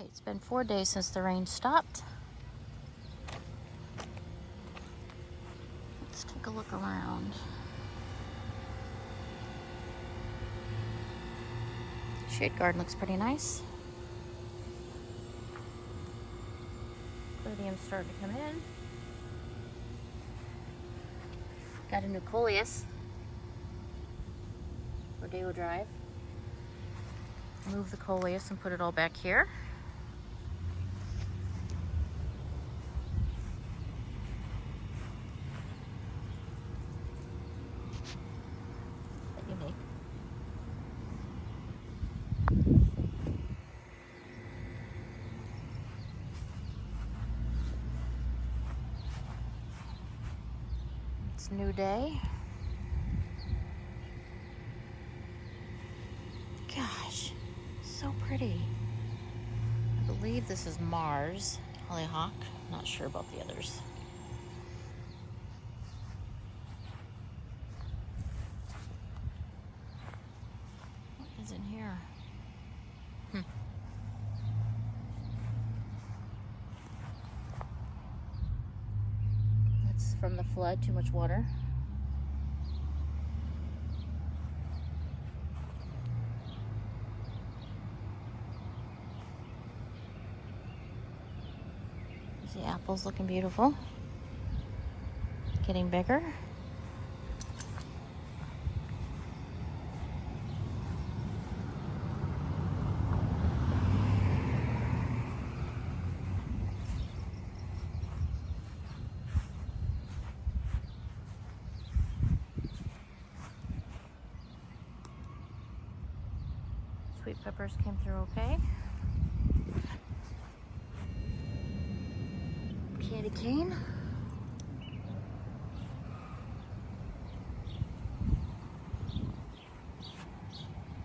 It's been 4 days since the rain stopped. Let's take a look around. Shade garden looks pretty nice. Palladium's starting to come in. Got a new coleus. Rodeo Drive. Move the coleus and put it all back here. Unique. It's a new day. Gosh, so pretty. I believe this is Mars hollyhock. Not sure about the others. What is in here? That's from the flood, too much water. The apple's looking beautiful. Getting bigger. Sweet peppers came through okay. Candy cane.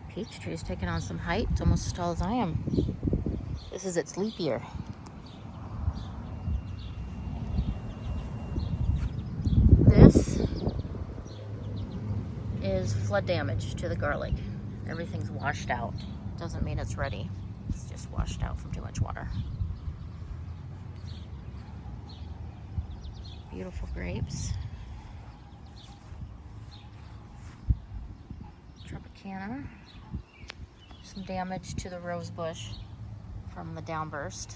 Peach tree is taking on some height. It's almost as tall as I am. This is its leap year. This is flood damage to the garlic. Everything's washed out. Doesn't mean it's ready. It's just washed out from too much water. Beautiful grapes. Tropicana. Some damage to the rose bush from the downburst.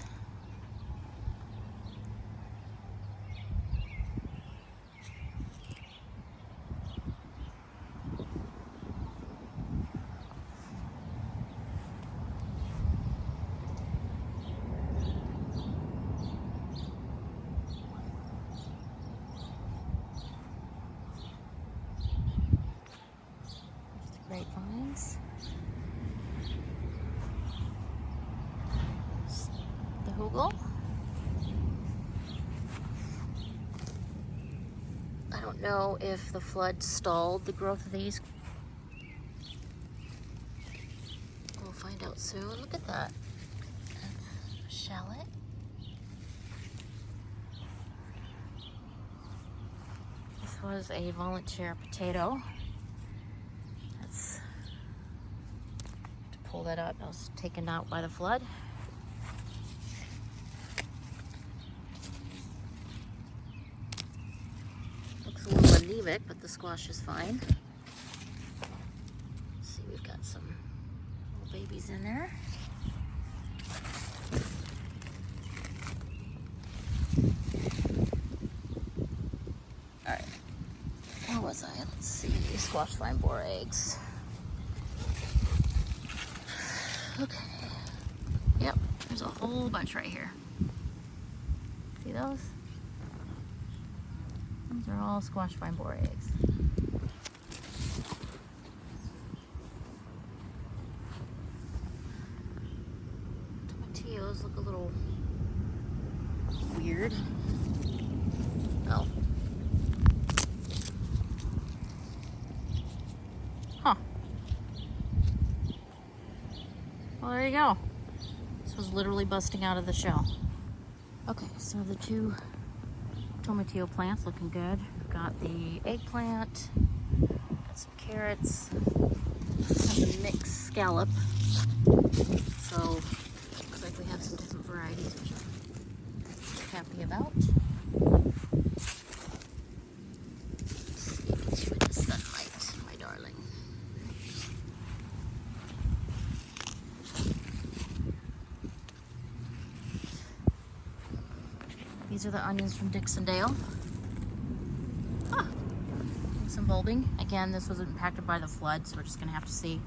Grapevines. The hugel. I don't know if the flood stalled the growth of these. We'll find out soon. Look at that. That's a shallot. This was a volunteer potato. Pull that up. That was taken out by the flood. Looks a little anemic, but the squash is fine. Let's see, we've got some little babies in there. All right, where was I? Let's see, squash vine borer eggs. Okay, yep, there's a whole bunch right here. See those? Those are all squash vine borer eggs. Tomatillos look a little weird. Oh. Huh. Well, there you go. This was literally busting out of the shell. Okay, so the two tomatillo plants looking good. We've got the eggplant, got some carrots, got the mixed scallop. So looks like we have some give out. Let's see, get you in the sunlight, my darling. These are the onions from Dixondale. Some bulbing. Again, this was impacted by the flood, so we're just going to have to see.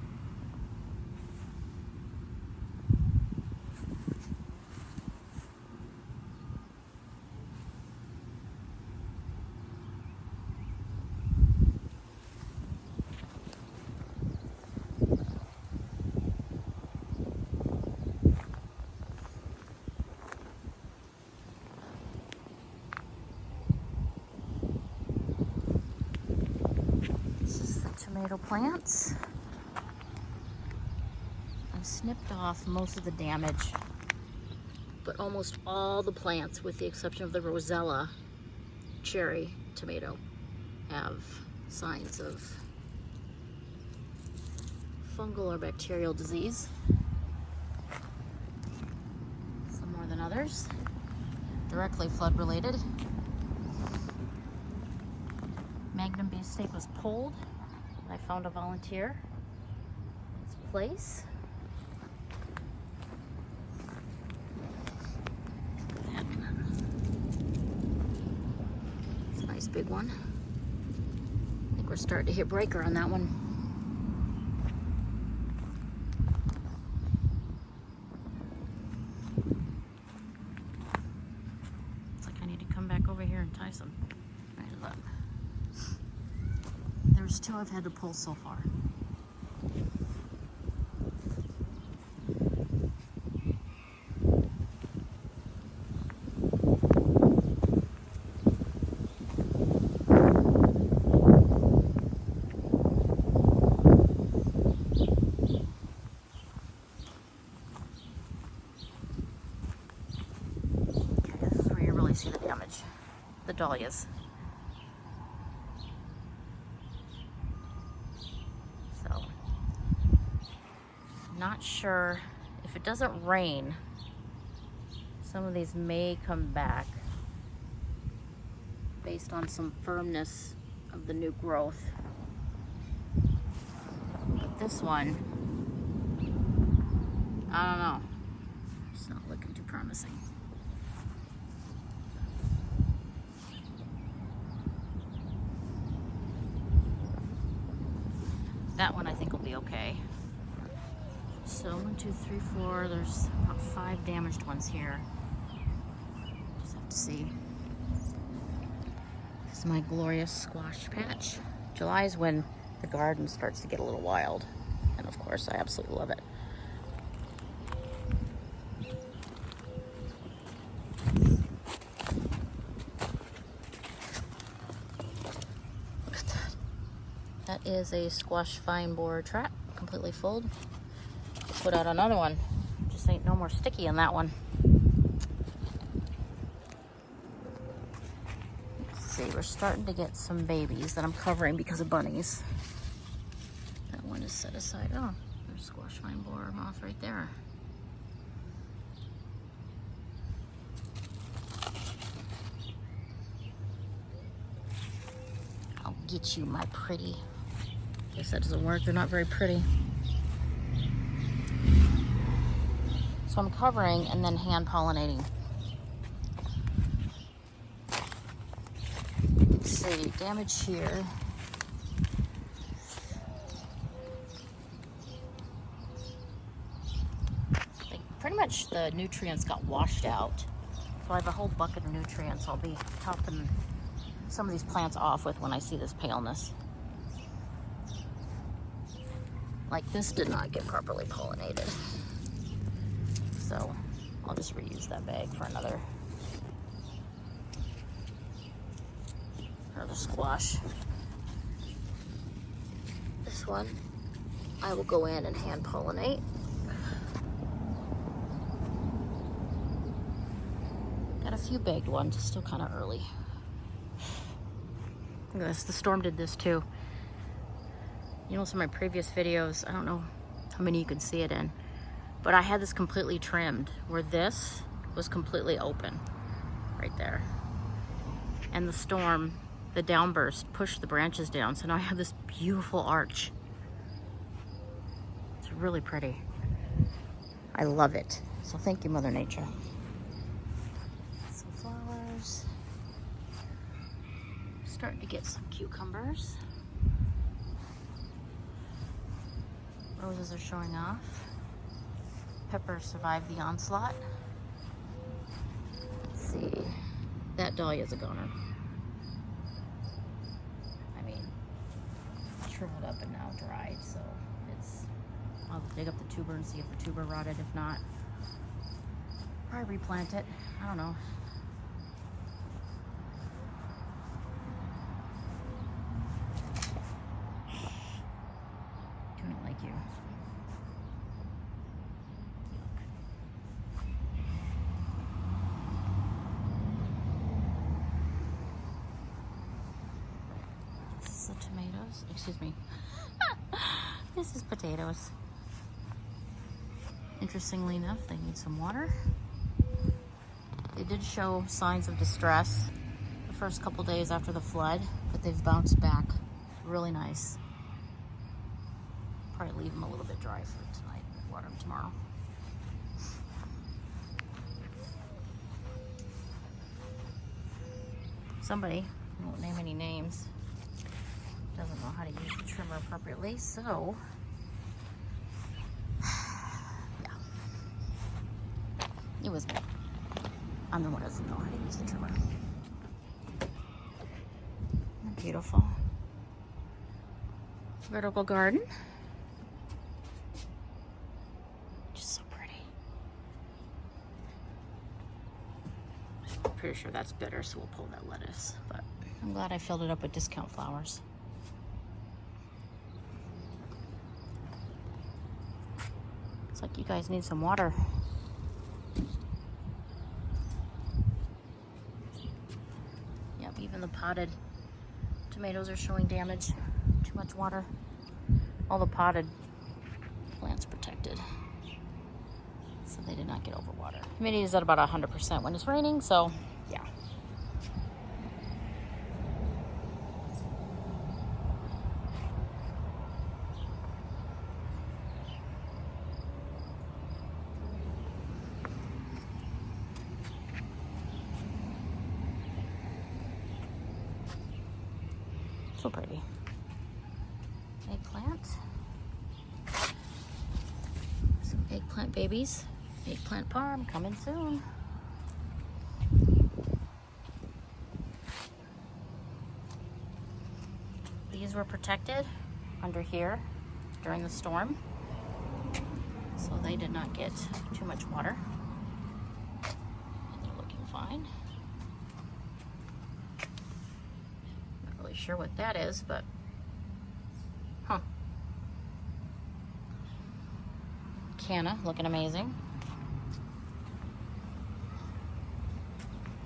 Tomato plants. I've snipped off most of the damage, but almost all the plants, with the exception of the Rosella cherry tomato, have signs of fungal or bacterial disease. Some more than others. Directly flood related. Magnum beefsteak was pulled. I found a volunteer. This place. It's a nice big one. I think we're starting to hit breaker on that one. It's like I need to come back over here and tie some. Right, look. There's two I've had to pull so far. Okay, this is where you really see the damage. The dahlias. Not sure if it doesn't rain, some of these may come back based on some firmness of the new growth. But this one, I don't know. It's not looking too promising. That one I think will be okay. So 1, 2, 3, 4, there's about 5 damaged ones here. Just have to see. This is my glorious squash patch. July is when the garden starts to get a little wild. And of course, I absolutely love it. Look at that. That is a squash vine borer trap, completely full. Put out another one. Just ain't no more sticky in that one. Let's see, we're starting to get some babies that I'm covering because of bunnies. That one is set aside. Oh, there's squash vine borer moth right there. I'll get you, my pretty. Guess that doesn't work. They're not very pretty. So I'm covering and then hand pollinating. Let's see, damage here. Like pretty much the nutrients got washed out. So I have a whole bucket of nutrients I'll be topping some of these plants off with when I see this paleness. Like this did not get properly pollinated. So I'll just reuse that bag for another squash. This one I will go in and hand pollinate. Got a few bagged ones, still kind of early. Look at this, the storm did this too. You know, some of my previous videos, I don't know how many you can see it in, but I had this completely trimmed where this was completely open. right there. And the storm, the downburst, pushed the branches down. So now I have this beautiful arch. It's really pretty. I love it. So thank you, Mother Nature. Some flowers. Starting to get some cucumbers. Roses are showing off. Pepper survived the onslaught. Let's see. That dahlia's a goner. I mean, shriveled up and now dried, so it's... I'll dig up the tuber and see if the tuber rotted. If not, probably replant it. I don't know. Do not like you. This is the tomatoes. Excuse me. This is potatoes. Interestingly enough, they need some water. They did show signs of distress the first couple days after the flood, but they've bounced back really nice. Probably leave them a little bit dry for tonight, water them tomorrow. Somebody, I won't name any names, doesn't know how to use the trimmer appropriately, so it was me. I'm the one who doesn't know how to use the trimmer. Beautiful. Vertical garden. Just so pretty. I'm pretty sure that's bitter, so we'll pull that lettuce. But I'm glad I filled it up with discount flowers. Looks like you guys need some water. Even the potted tomatoes are showing damage. Too much water. All the potted plants protected, so they did not get overwatered. Humidity is at about 100% when it's raining, so yeah. So pretty. Eggplant. Some eggplant babies. Eggplant parm coming soon. These were protected under here during the storm, so they did not get too much water. And they're looking fine. Sure what that is, but Canna looking amazing.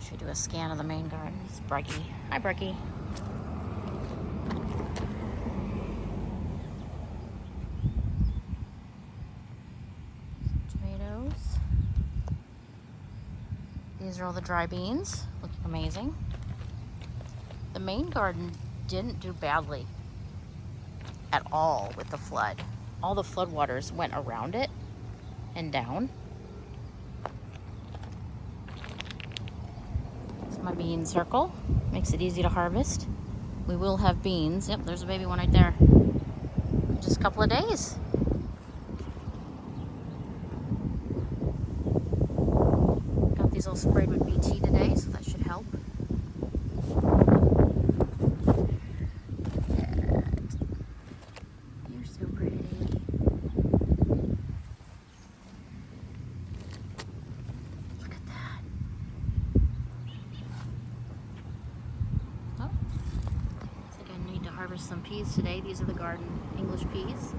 Should do a scan of the main garden. It's Breggy. Hi, Breggy. Tomatoes. These are all the dry beans, looking amazing. The main garden didn't do badly at all with the flood. All the floodwaters went around it and down. It's my bean circle. Makes it easy to harvest. We will have beans. Yep, there's a baby one right there. In just a couple of days. Got these all sprayed with BT today, so that should help. Harvest some peas today. These are the garden English peas.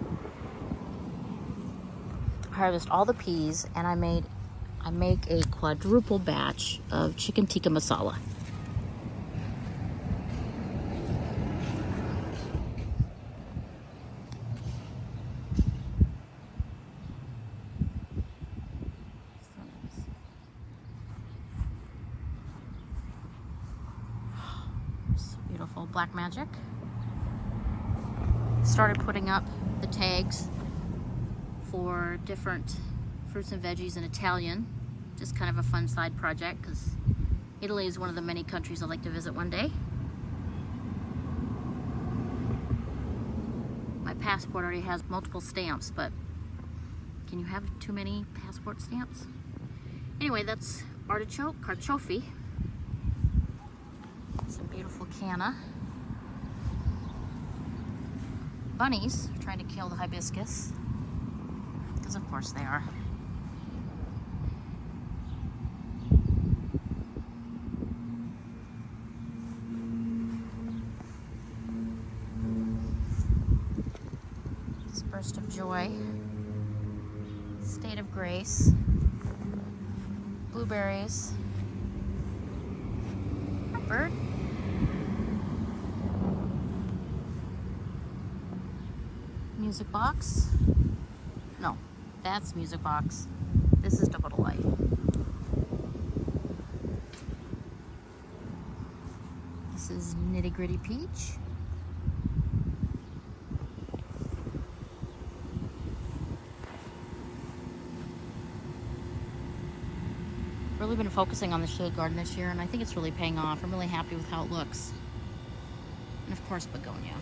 Harvest all the peas, and I make a quadruple batch of chicken tikka masala. Black Magic. Started putting up the tags for different fruits and veggies in Italian. Just kind of a fun side project because Italy is one of the many countries I'd like to visit one day. My passport already has multiple stamps, but can you have too many passport stamps? Anyway, that's artichoke, carciofi. Some beautiful canna. Bunnies are trying to kill the hibiscus, because of course they are. Burst of joy, state of grace, blueberries, bird, music box, no, that's music box, this is double light. This is nitty gritty peach. Really been focusing on the shade garden this year, and I think it's really paying off. I'm really happy with how it looks. And of course, begonia.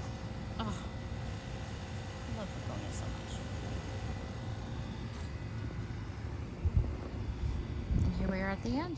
Oh, I love begonia so much. And here we are at the end.